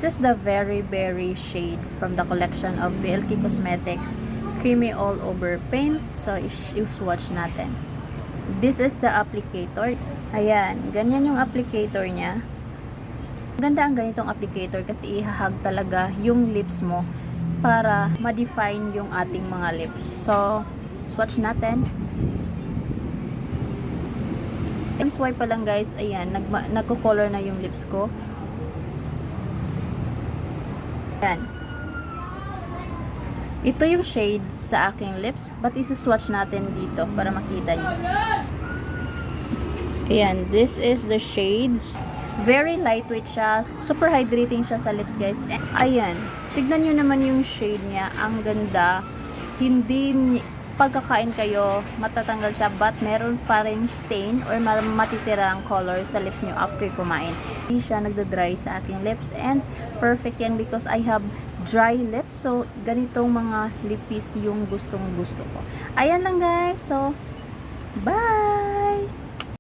This is the very berry shade from the collection of VLK Cosmetics Creamy All Over Paint. So, i-swatch natin. This is the applicator. Ayan, ganyan yung applicator niya. Ganda ang ganitong applicator kasi ihahag talaga yung lips mo para ma-define yung ating mga lips. So, swatch natin. Swipe pa lang guys, ayan, nagko-color na yung lips ko. Ayan. Ito yung shades sa aking lips, but isi-swatch natin dito para makita nyo. Ayan, this is the shades. Very lightweight siya. Super hydrating siya sa lips guys. Ayan, tignan nyo naman yung shade niya. Ang ganda. Hindi, pagkakain kayo, matatanggal siya, but meron pa rin stain or matitirang color sa lips nyo after kumain. Hindi siya nagda-dry sa aking lips, and perfect yan because I have dry lips. So, ganitong mga lippies yung gustong gusto ko. Ayan lang guys. So, bye!